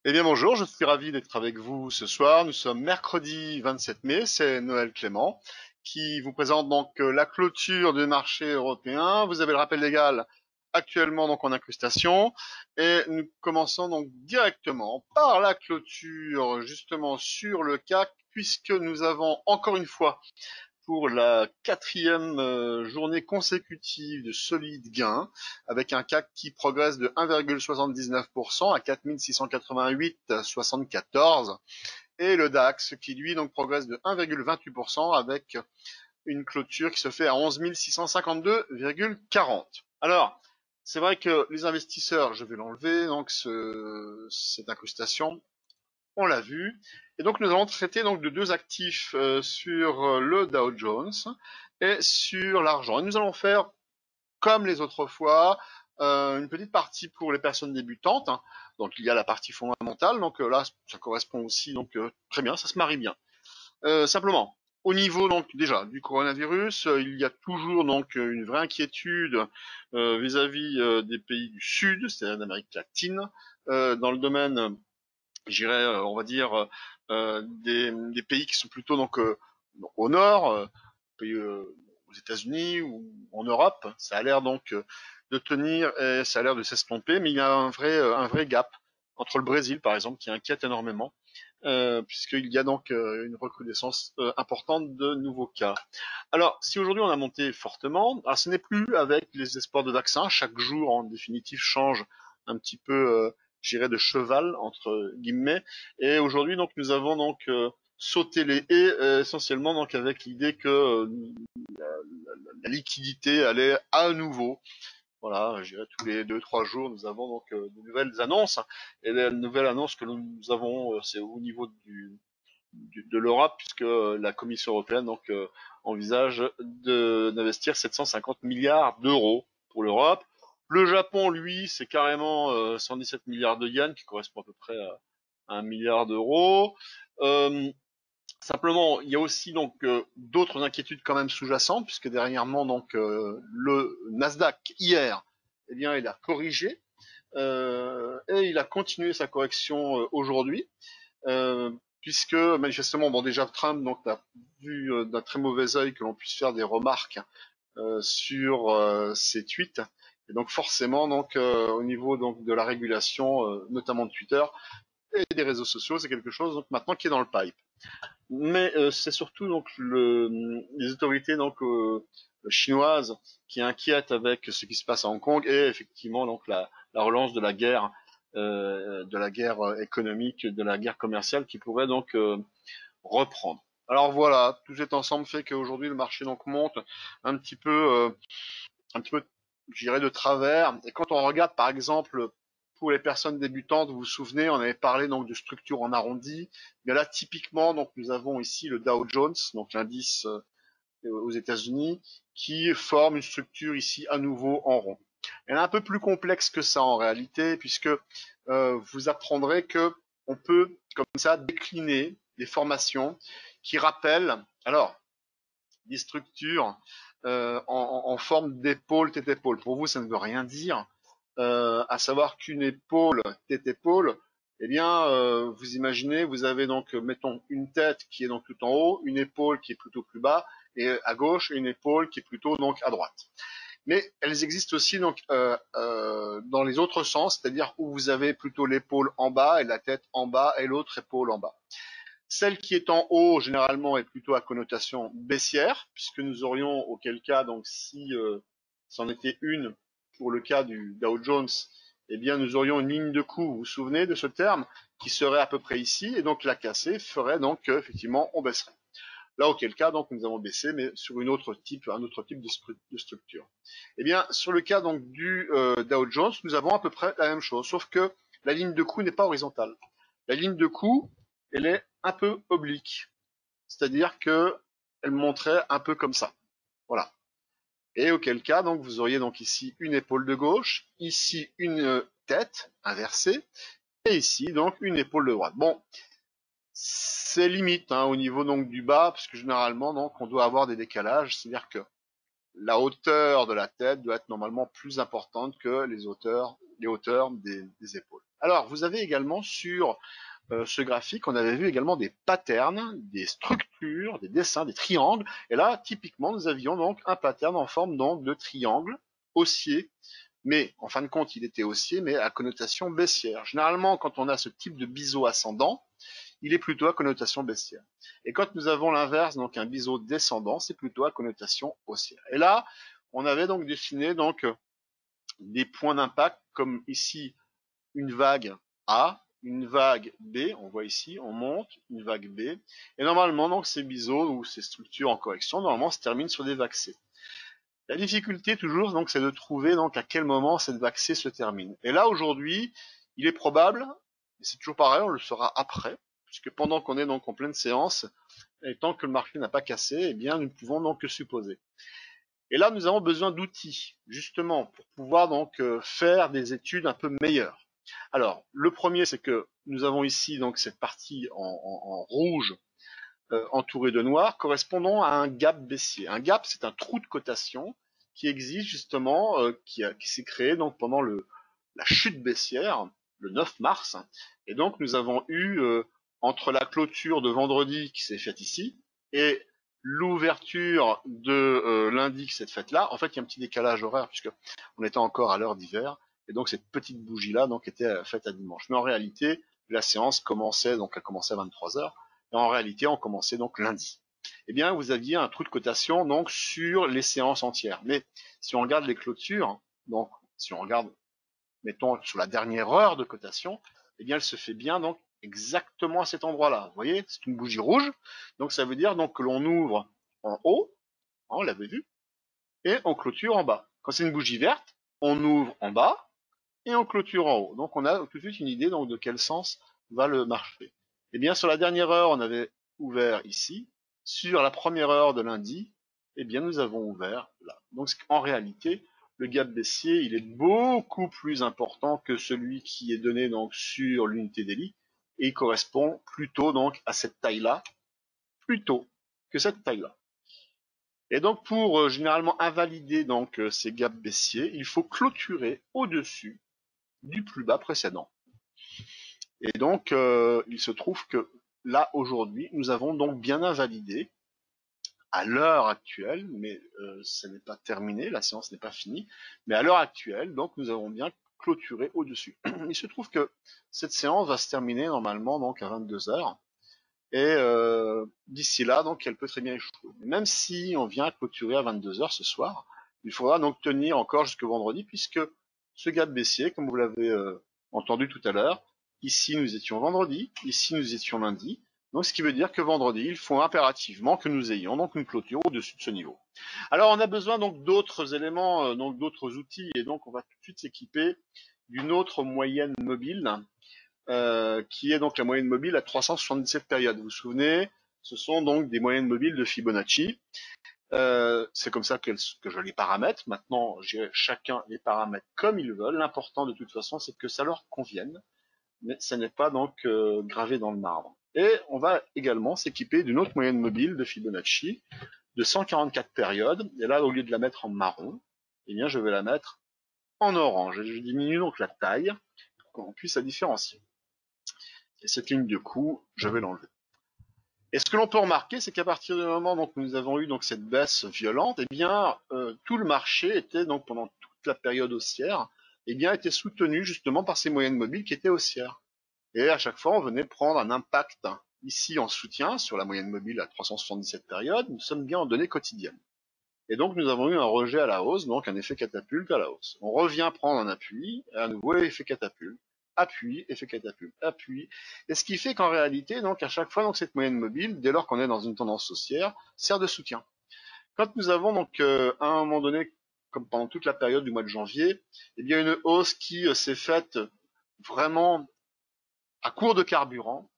Eh bien bonjour, je suis ravi d'être avec vous ce soir. Nous sommes mercredi 27 mai, c'est Noël Clément qui vous présente donc la clôture du marché européen. Vous avez le rappel légal actuellement donc en incrustation et nous commençons donc directement par la clôture justement sur le CAC puisque nous avons encore une fois pour la quatrième journée consécutive de solides gains, avec un CAC qui progresse de 1,79% à 4688,74, et le DAX qui lui donc progresse de 1,28% avec une clôture qui se fait à 11 652,40. Alors, c'est vrai que les investisseurs, je vais l'enlever, donc cette incrustation, on l'a vu. Et donc nous allons traiter donc de deux actifs sur le Dow Jones et sur l'argent. Et nous allons faire comme les autres fois une petite partie pour les personnes débutantes. Hein. Donc il y a la partie fondamentale. Donc là ça correspond aussi donc très bien, ça se marie bien. Simplement. Au niveau donc déjà du coronavirus, il y a toujours donc une vraie inquiétude vis-à-vis des pays du Sud, c'est-à-dire d'Amérique latine, dans le domaine j'irais, on va dire, des pays qui sont plutôt donc au nord, pays, aux États-Unis ou en Europe. Ça a l'air donc de tenir et ça a l'air de s'estomper, mais il y a un vrai gap entre le Brésil, par exemple, qui inquiète énormément, puisqu'il y a donc une recrudescence importante de nouveaux cas. Alors, si aujourd'hui on a monté fortement, alors ce n'est plus avec les espoirs de vaccins. Chaque jour, en définitive, change un petit peu j'irais de cheval entre guillemets. Et aujourd'hui donc nous avons donc sauté les haies essentiellement donc avec l'idée que la liquidité allait à nouveau. Voilà, je dirais tous les 2-3 jours nous avons donc de nouvelles annonces. Et la nouvelle annonce que nous avons, c'est au niveau de l'Europe puisque la Commission européenne donc envisage d'investir 750 milliards d'euros pour l'Europe. Le Japon, lui, c'est carrément 117 milliards de yens, qui correspond à peu près à 1 milliard d'euros. Euh, Simplement, il y a aussi donc d'autres inquiétudes quand même sous-jacentes, puisque dernièrement donc le Nasdaq hier, eh bien, il a corrigé et il a continué sa correction aujourd'hui. Puisque manifestement, bon déjà Trump donc a vu d'un très mauvais œil que l'on puisse faire des remarques sur ces tweets, et donc forcément donc au niveau donc de la régulation, notamment de Twitter et des réseaux sociaux, c'est quelque chose donc maintenant qui est dans le pipe. Mais c'est surtout donc les autorités donc chinoises qui inquiètent avec ce qui se passe à Hong Kong et effectivement donc la relance de la guerre économique, de la guerre commerciale qui pourrait donc reprendre. Alors voilà, tout cet ensemble fait qu'aujourd'hui le marché donc monte un petit peu, je dirais de travers. Et quand on regarde par exemple pour les personnes débutantes, vous vous souvenez, on avait parlé donc de structure en arrondi. Mais là typiquement donc nous avons ici le Dow Jones, donc l'indice aux États-Unis, qui forme une structure ici à nouveau en rond. Elle est un peu plus complexe que ça en réalité, puisque vous apprendrez que on peut comme ça décliner des formations qui rappellent alors des structures en forme d'épaule tête-épaule. Pour vous, ça ne veut rien dire, à savoir qu'une épaule tête-épaule, eh bien, vous imaginez, vous avez donc, mettons, une tête qui est donc tout en haut, une épaule qui est plutôt plus bas, et à gauche, une épaule qui est plutôt donc à droite. Mais elles existent aussi donc dans les autres sens, c'est-à-dire où vous avez plutôt l'épaule en bas et la tête en bas et l'autre épaule en bas. Celle qui est en haut, généralement, est plutôt à connotation baissière, puisque nous aurions, auquel cas, donc si c'en était une pour le cas du Dow Jones, eh bien nous aurions une ligne de coup, vous vous souvenez de ce terme, qui serait à peu près ici, et donc la cassée ferait donc qu'effectivement on baisserait. Là, auquel cas, donc, nous avons baissé, mais sur un autre type de structure. Eh bien, sur le cas donc du Dow Jones, nous avons à peu près la même chose, sauf que la ligne de coup n'est pas horizontale. La ligne de coup, elle est un peu oblique, c'est-à-dire que elle montrait un peu comme ça. Voilà. Et auquel cas, donc, vous auriez donc ici une épaule de gauche, ici une tête inversée, et ici donc une épaule de droite. Bon, c'est limite hein, au niveau donc du bas, parce que généralement donc on doit avoir des décalages, c'est-à-dire que la hauteur de la tête doit être normalement plus importante que les hauteurs des épaules. Alors, vous avez également sur ce graphique, on avait vu également des patterns, des structures, des dessins, des triangles. Et là, typiquement, nous avions donc un pattern en forme donc de triangle haussier, mais en fin de compte, il était haussier, mais à connotation baissière. Généralement, quand on a ce type de biseau ascendant, il est plutôt à connotation baissière. Et quand nous avons l'inverse, donc un biseau descendant, c'est plutôt à connotation haussière. Et là, on avait donc dessiné donc des points d'impact, comme ici une vague A, une vague B, on voit ici, on monte, une vague B, et normalement donc ces biseaux ou ces structures en correction, normalement se terminent sur des vagues C. La difficulté toujours donc c'est de trouver donc à quel moment cette vague C se termine. Et là aujourd'hui, il est probable, et c'est toujours pareil, on le saura après, puisque pendant qu'on est donc en pleine séance, et tant que le marché n'a pas cassé, eh bien nous ne pouvons donc que supposer. Et là, nous avons besoin d'outils, justement, pour pouvoir donc faire des études un peu meilleures. Alors, le premier, c'est que nous avons ici donc cette partie en rouge entourée de noir, correspondant à un gap baissier. Un gap, c'est un trou de cotation qui existe justement, qui s'est créé donc pendant la chute baissière, le 9 mars. Et donc, nous avons eu entre la clôture de vendredi qui s'est faite ici et l'ouverture de lundi qui s'est faite là, en fait, il y a un petit décalage horaire puisque on était encore à l'heure d'hiver et donc cette petite bougie là donc était faite à dimanche. Mais en réalité, la séance commençait donc à 23 heures et en réalité, on commençait donc lundi. Eh bien, vous aviez un trou de cotation donc sur les séances entières. Mais si on regarde les clôtures, donc si on regarde mettons sur la dernière heure de cotation, eh bien elle se fait bien donc exactement à cet endroit-là. Vous voyez, c'est une bougie rouge, donc ça veut dire donc que l'on ouvre en haut, on l'avait vu, et on clôture en bas. Quand c'est une bougie verte, on ouvre en bas et on clôture en haut. Donc on a tout de suite une idée donc de quel sens va le marché. Eh bien sur la dernière heure, on avait ouvert ici. Sur la première heure de lundi, eh bien nous avons ouvert là. Donc en réalité, le gap baissier, il est beaucoup plus important que celui qui est donné donc sur l'unité daily et il correspond plutôt donc à cette taille-là, plutôt que cette taille-là. Et donc pour généralement invalider donc ces gaps baissiers, il faut clôturer au-dessus du plus bas précédent. Et donc il se trouve que là aujourd'hui, nous avons donc bien invalidé à l'heure actuelle, mais ce n'est pas terminé, la séance n'est pas finie, mais à l'heure actuelle, donc nous avons bien clôturé au-dessus. Il se trouve que cette séance va se terminer normalement donc à 22 heures, et d'ici là, donc elle peut très bien échouer. Même si on vient clôturer à 22 heures ce soir, il faudra donc tenir encore jusqu'au vendredi, puisque ce gap baissier, comme vous l'avez entendu tout à l'heure, ici nous étions vendredi, ici nous étions lundi, donc ce qui veut dire que vendredi, il faut impérativement que nous ayons donc une clôture au-dessus de ce niveau. Alors on a besoin donc d'autres éléments, donc d'autres outils, et donc on va tout de suite s'équiper d'une autre moyenne mobile, qui est donc la moyenne mobile à 377 périodes. Vous vous souvenez, ce sont donc des moyennes mobiles de Fibonacci. C'est comme ça que je les paramètre. Maintenant, j'ai chacun les paramètres comme ils veulent. L'important de toute façon, c'est que ça leur convienne, mais ça n'est pas donc gravé dans le marbre. Et on va également s'équiper d'une autre moyenne mobile de Fibonacci de 144 périodes. Et là, au lieu de la mettre en marron, eh bien, je vais la mettre en orange. Et je diminue donc la taille pour qu'on puisse la différencier. Et cette ligne de coup, je vais l'enlever. Et ce que l'on peut remarquer, c'est qu'à partir du moment où nous avons eu donc cette baisse violente, eh bien tout le marché était donc pendant toute la période haussière, eh bien était soutenu justement par ces moyennes mobiles qui étaient haussières. Et à chaque fois, on venait prendre un impact ici en soutien sur la moyenne mobile à 377 périodes. Nous sommes bien en données quotidiennes. Et donc nous avons eu un rejet à la hausse, donc un effet catapulte à la hausse. On revient prendre un appui, et à nouveau effet catapulte, appui, effet catapulte, appui. Et ce qui fait qu'en réalité, donc à chaque fois, donc cette moyenne mobile, dès lors qu'on est dans une tendance haussière, sert de soutien. Quand nous avons donc à un moment donné, comme pendant toute la période du mois de janvier, eh bien une hausse qui s'est faite vraiment à court de carburant,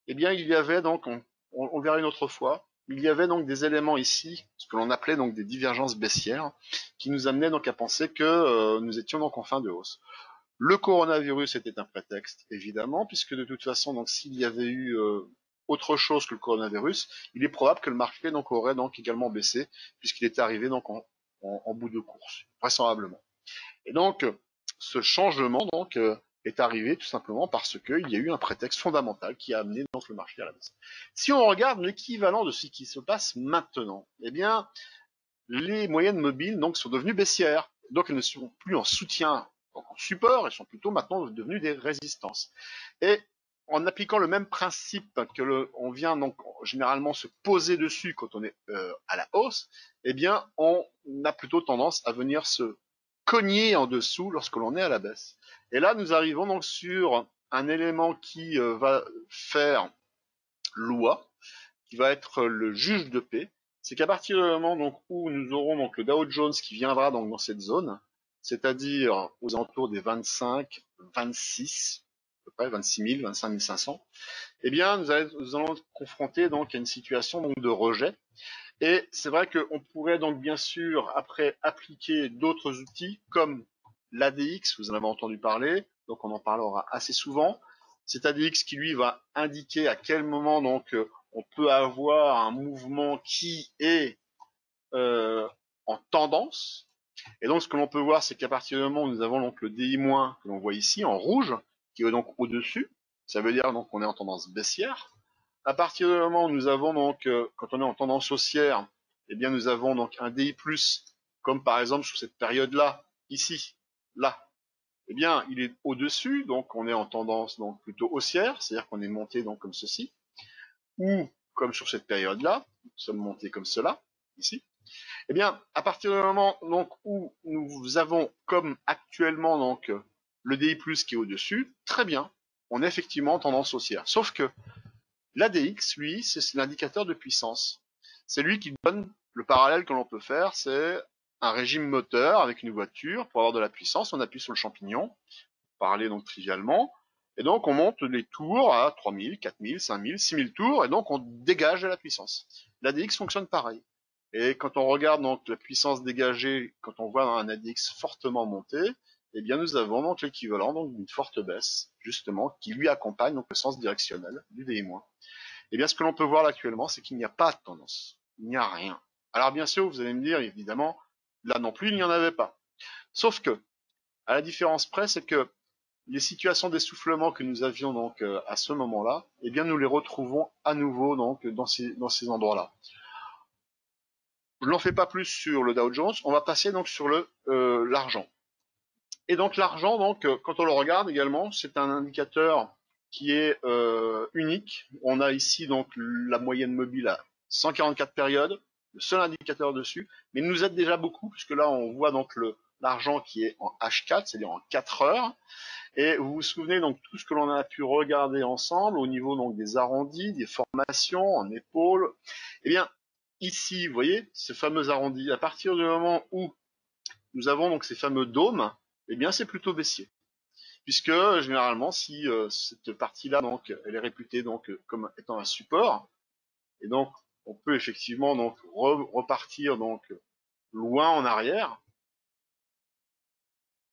eh bien il y avait donc, on verra une autre fois, il y avait donc des éléments ici, ce que l'on appelait donc des divergences baissières, qui nous amenaient donc à penser que nous étions donc en fin de hausse. Le coronavirus était un prétexte, évidemment, puisque de toute façon, donc s'il y avait eu autre chose que le coronavirus, il est probable que le marché donc aurait donc également baissé, puisqu'il était arrivé donc en bout de course, vraisemblablement. Et donc ce changement donc est arrivé tout simplement parce qu'il y a eu un prétexte fondamental qui a amené donc le marché à la baisse. Si on regarde l'équivalent de ce qui se passe maintenant, eh bien, les moyennes mobiles donc sont devenues baissières. Donc elles ne sont plus en soutien, donc en support, elles sont plutôt maintenant devenues des résistances. Et en appliquant le même principe on vient donc généralement se poser dessus quand on est à la hausse, eh bien on a plutôt tendance à venir se cogner en dessous lorsque l'on est à la baisse. Et là nous arrivons donc sur un élément qui va faire loi, qui va être le juge de paix, c'est qu'à partir du moment donc, où nous aurons donc le Dow Jones qui viendra donc dans cette zone, c'est-à-dire aux alentours des 25, 26, à peu près 26 000, 25 500, eh bien nous allons être confrontés donc à une situation donc de rejet. Et c'est vrai qu'on pourrait donc bien sûr après appliquer d'autres outils comme l'ADX, vous en avez entendu parler, donc on en parlera assez souvent. Cet ADX qui lui va indiquer à quel moment donc on peut avoir un mouvement qui est en tendance. Et donc ce que l'on peut voir, c'est qu'à partir du moment où nous avons donc le DI- que l'on voit ici en rouge, qui est donc au-dessus, ça veut dire donc qu'on est en tendance baissière. À partir du moment où nous avons donc, quand on est en tendance haussière, eh bien nous avons donc un DI+, comme par exemple sur cette période-là, ici, là, eh bien il est au-dessus, donc on est en tendance donc plutôt haussière, c'est-à-dire qu'on est monté donc comme ceci, ou comme sur cette période-là, nous sommes montés comme cela, ici. Eh bien, à partir du moment donc où nous avons comme actuellement donc le DI+ qui est au-dessus, très bien, on est effectivement en tendance haussière. Sauf que l'ADX, lui, c'est l'indicateur de puissance. C'est lui qui donne le parallèle que l'on peut faire, c'est un régime moteur avec une voiture. Pour avoir de la puissance, on appuie sur le champignon, pour parler donc trivialement, et donc on monte les tours à 3000, 4000, 5000, 6000 tours, et donc on dégage de la puissance. L'ADX fonctionne pareil. Et quand on regarde donc la puissance dégagée, quand on voit un ADX fortement monté, eh bien nous avons donc l'équivalent donc d'une forte baisse, justement, qui lui accompagne donc le sens directionnel du DI-. Eh bien, ce que l'on peut voir là, actuellement, c'est qu'il n'y a pas de tendance. Il n'y a rien. Alors, bien sûr, vous allez me dire, évidemment, là non plus, il n'y en avait pas. Sauf que, à la différence près, c'est que les situations d'essoufflement que nous avions donc à ce moment-là, eh bien, nous les retrouvons à nouveau donc dans ces endroits-là. Je n'en fais pas plus sur le Dow Jones. On va passer donc sur l'argent. Et donc l'argent, donc quand on le regarde également, c'est un indicateur qui est unique. On a ici donc la moyenne mobile à 144 périodes, le seul indicateur dessus, mais il nous aide déjà beaucoup puisque là on voit donc l'argent qui est en H4, c'est-à-dire en 4 heures. Et vous vous souvenez donc tout ce que l'on a pu regarder ensemble au niveau donc des arrondis, des formations en épaules. Eh bien ici, vous voyez, ce fameux arrondi, à partir du moment où nous avons donc ces fameux dômes, eh bien c'est plutôt baissier. Puisque généralement, si cette partie-là, donc, elle est réputée donc comme étant un support, et donc on peut effectivement donc repartir donc loin en arrière,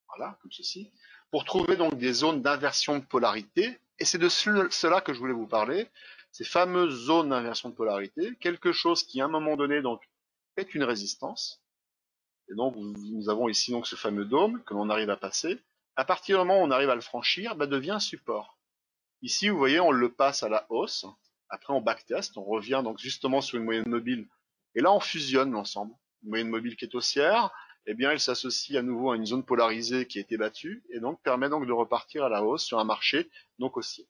voilà, comme ceci, pour trouver donc des zones d'inversion de polarité. Et c'est de cela que je voulais vous parler, ces fameuses zones d'inversion de polarité, quelque chose qui à un moment donné donc est une résistance. Et donc nous avons ici donc ce fameux dôme que l'on arrive à passer. À partir du moment où on arrive à le franchir, bah, devient un support. Ici, vous voyez, on le passe à la hausse. Après, on backtest, on revient donc justement sur une moyenne mobile. Et là, on fusionne l'ensemble. Une moyenne mobile qui est haussière, eh bien, elle s'associe à nouveau à une zone polarisée qui a été battue et donc permet donc de repartir à la hausse sur un marché donc haussier.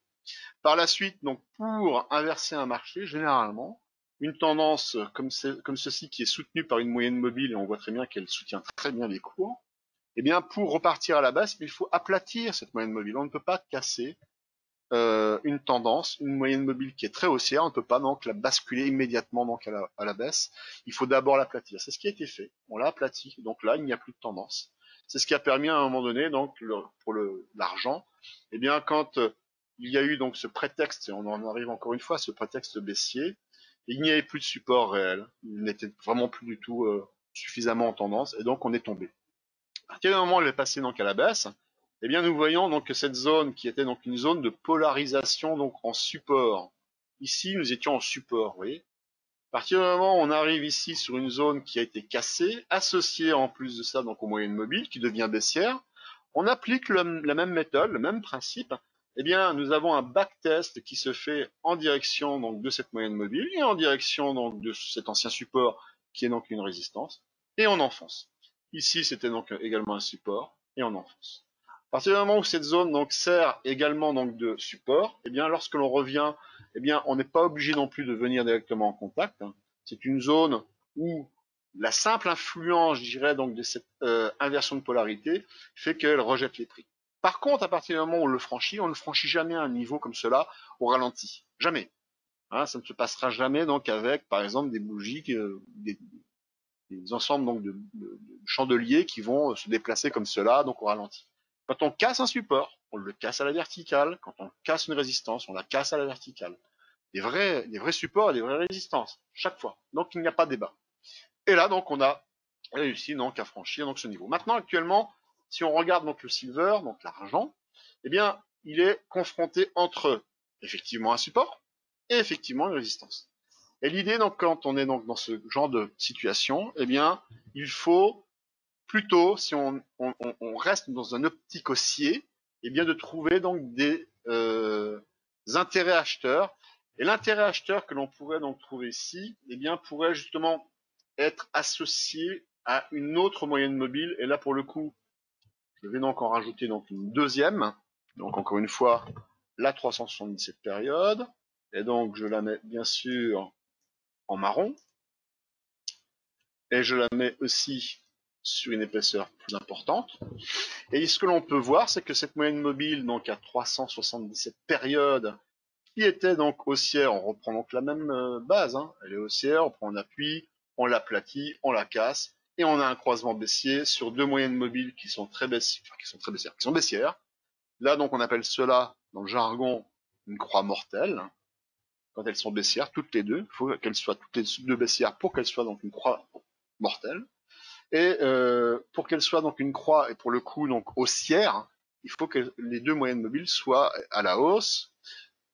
Par la suite, donc pour inverser un marché, généralement, une tendance comme ceci qui est soutenue par une moyenne mobile et on voit très bien qu'elle soutient très bien les cours, eh bien, pour repartir à la baisse, il faut aplatir cette moyenne mobile. On ne peut pas casser une tendance, une moyenne mobile qui est très haussière, on ne peut pas donc la basculer immédiatement donc à la baisse. Il faut d'abord l'aplatir. C'est ce qui a été fait. On l'a aplati. Donc là, il n'y a plus de tendance. C'est ce qui a permis à un moment donné, donc pour l'argent, eh bien quand il y a eu donc ce prétexte, et on en arrive encore une fois, ce prétexte baissier, il n'y avait plus de support réel. Il n'était vraiment plus du tout suffisamment en tendance, et donc on est tombé. À partir du moment où elle est passée donc à la baisse, eh bien nous voyons donc que cette zone qui était donc une zone de polarisation donc en support. Ici, nous étions en support, vous voyez. À partir du moment où on arrive ici sur une zone qui a été cassée, associée en plus de ça donc aux moyennes mobiles, qui devient baissière, On applique la même méthode, le même principe. Eh bien, nous avons un backtest qui se fait en direction donc de cette moyenne mobile et en direction donc de cet ancien support qui est donc une résistance, et on enfonce. Ici, c'était donc également un support et on enfonce. À partir du moment où cette zone donc sert également donc de support, eh bien, lorsque l'on revient, eh bien, on n'est pas obligé non plus de venir directement en contact. C'est une zone où la simple influence, je dirais, donc de cette inversion de polarité fait qu'elle rejette les prix. Par contre, à partir du moment où on le franchit, on ne franchit jamais un niveau comme cela au ralenti. Jamais. Hein, ça ne se passera jamais donc avec, par exemple, des bougies, des ensembles donc de chandeliers qui vont se déplacer comme cela, donc au ralenti. Quand on casse un support, on le casse à la verticale. Quand on casse une résistance, on la casse à la verticale. Des vrais supports et des vraies résistances, chaque fois. Donc il n'y a pas de débat. Et là, donc, on a réussi donc à franchir donc ce niveau. Maintenant, actuellement, si on regarde donc le silver, donc l'argent, eh bien, il est confronté entre effectivement un support et effectivement une résistance. Et l'idée, donc, quand on est donc dans ce genre de situation, eh bien, il faut plutôt, si on reste dans un optique haussier, eh bien, de trouver donc des intérêts acheteurs. Et l'intérêt acheteur que l'on pourrait donc trouver ici, eh bien, pourrait justement être associé à une autre moyenne mobile. Et là, pour le coup, je vais donc en rajouter donc une deuxième. Donc, encore une fois, la 377 période. Et donc, je la mets bien sûr en marron. Et je la mets aussi sur une épaisseur plus importante. Et ce que l'on peut voir, c'est que cette moyenne mobile, donc à 377 périodes, qui était donc haussière, on reprend donc la même base, hein, elle est haussière, on prend un appui, on l'aplatit, on la casse, et on a un croisement baissier sur deux moyennes mobiles qui sont très baissières, qui sont baissières. Là, donc, on appelle cela, dans le jargon, une croix mortelle. Quand elles sont baissières, toutes les deux, il faut qu'elles soient toutes les deux baissières pour qu'elles soient donc une croix mortelle. Et pour qu'elle soit donc une croix et pour le coup donc haussière, il faut que les deux moyennes mobiles soient à la hausse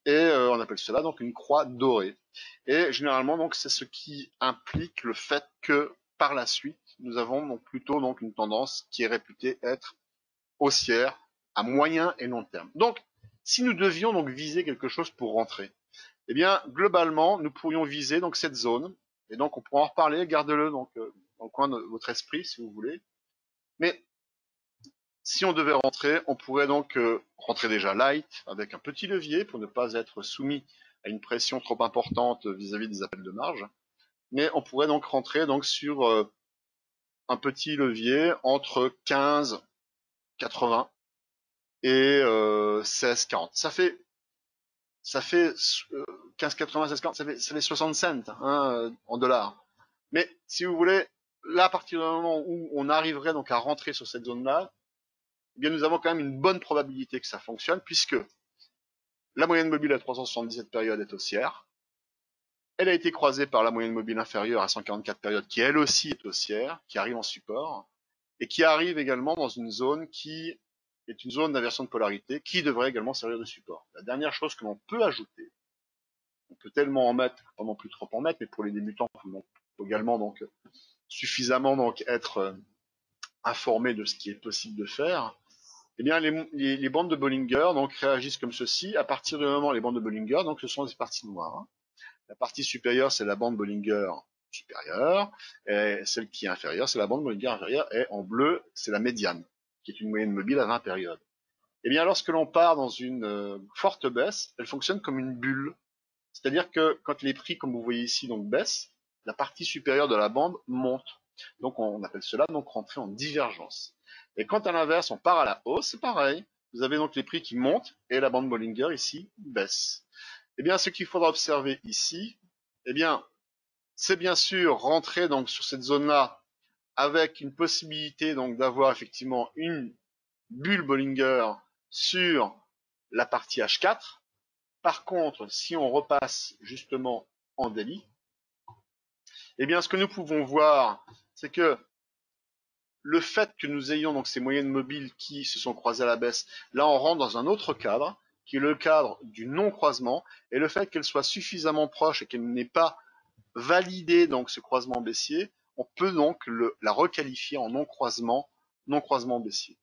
et on appelle cela donc une croix dorée. Et généralement donc c'est ce qui implique le fait que par la suite nous avons donc plutôt donc une tendance qui est réputée être haussière à moyen et long terme. Donc si nous devions donc viser quelque chose pour rentrer, eh bien globalement nous pourrions viser donc cette zone et donc on pourra en reparler, gardez-le donc dans le coin de votre esprit si vous voulez. Mais si on devait rentrer, on pourrait donc rentrer déjà light avec un petit levier pour ne pas être soumis à une pression trop importante vis-à-vis des appels de marge. Mais on pourrait donc rentrer donc sur un petit levier entre 15, 80 et 16, 40. Ça fait 15, 80, 16, 40, ça fait 60 cents hein, en dollars. Mais si vous voulez, là, à partir du moment où on arriverait donc à rentrer sur cette zone-là, eh bien, nous avons quand même une bonne probabilité que ça fonctionne, puisque la moyenne mobile à 377 périodes est haussière. Elle a été croisée par la moyenne mobile inférieure à 144 périodes, qui elle aussi est haussière, qui arrive en support, et qui arrive également dans une zone qui est une zone d'inversion de polarité, qui devrait également servir de support. La dernière chose que l'on peut ajouter, on peut tellement en mettre, pas non plus trop en mettre, mais pour les débutants, il faut également donc suffisamment donc être informé de ce qui est possible de faire. Eh bien, les bandes de Bollinger donc réagissent comme ceci. À partir du moment les bandes de Bollinger, donc ce sont des parties noires. Hein. La partie supérieure, c'est la bande Bollinger supérieure, et celle qui est inférieure, c'est la bande Bollinger inférieure, et en bleu, c'est la médiane, qui est une moyenne mobile à 20 périodes. Eh bien, lorsque l'on part dans une forte baisse, elle fonctionne comme une bulle. C'est-à-dire que quand les prix, comme vous voyez ici, donc baissent, la partie supérieure de la bande monte. Donc on appelle cela donc rentrer en divergence. Et quand à l'inverse on part à la hausse, c'est pareil. Vous avez donc les prix qui montent et la bande Bollinger ici baisse. Eh bien ce qu'il faudra observer ici, eh bien c'est bien sûr rentrer donc sur cette zone-là avec une possibilité donc d'avoir effectivement une bulle Bollinger sur la partie H4. Par contre, si on repasse justement en daily, eh bien, ce que nous pouvons voir, c'est que le fait que nous ayons donc ces moyennes mobiles qui se sont croisées à la baisse, là, on rentre dans un autre cadre, qui est le cadre du non-croisement, et le fait qu'elle soit suffisamment proche et qu'elle n'ait pas validé donc ce croisement baissier, on peut donc la requalifier en non-croisement baissier.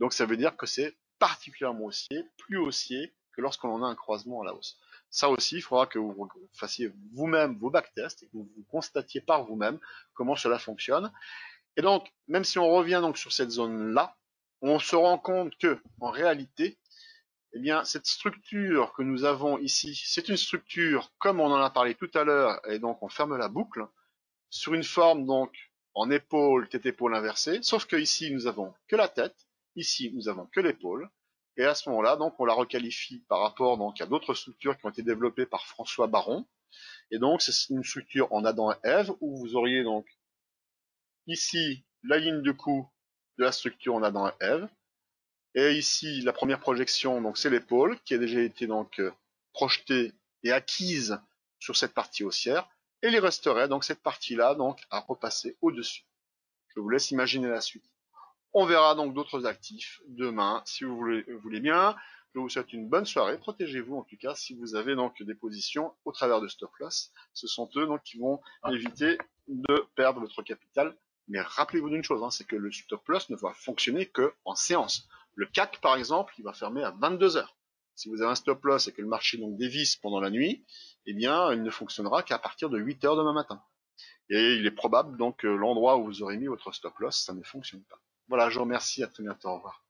Donc ça veut dire que c'est particulièrement haussier, plus haussier que lorsqu'on en a un croisement à la hausse. Ça aussi, il faudra que vous fassiez vous-même vos backtests et que vous constatiez par vous-même comment cela fonctionne. Et donc, même si on revient donc sur cette zone-là, on se rend compte que, en réalité, eh bien, cette structure que nous avons ici, c'est une structure, comme on en a parlé tout à l'heure, et donc on ferme la boucle, sur une forme donc en épaule, tête-épaule inversée, sauf que ici nous avons que la tête, ici nous avons que l'épaule, et à ce moment-là, donc on la requalifie par rapport donc à d'autres structures qui ont été développées par François Baron, et donc c'est une structure en Adam et Ève où vous auriez donc ici la ligne de cou de la structure en Adam et Ève, et ici la première projection, donc c'est l'épaule qui a déjà été donc projetée et acquise sur cette partie haussière, et il resterait donc cette partie-là donc à repasser au-dessus. Je vous laisse imaginer la suite. On verra donc d'autres actifs demain, si vous voulez bien. Je vous souhaite une bonne soirée. Protégez-vous en tout cas si vous avez donc des positions au travers de stop loss. Ce sont eux donc qui vont éviter de perdre votre capital. Mais rappelez-vous d'une chose, hein, c'est que le stop loss ne va fonctionner que en séance. Le CAC par exemple, il va fermer à 22 heures. Si vous avez un stop loss et que le marché donc dévisse pendant la nuit, eh bien, il ne fonctionnera qu'à partir de 8 heures demain matin. Et il est probable donc que l'endroit où vous aurez mis votre stop loss, ça ne fonctionne pas. Voilà, je vous remercie, à très bientôt, au revoir.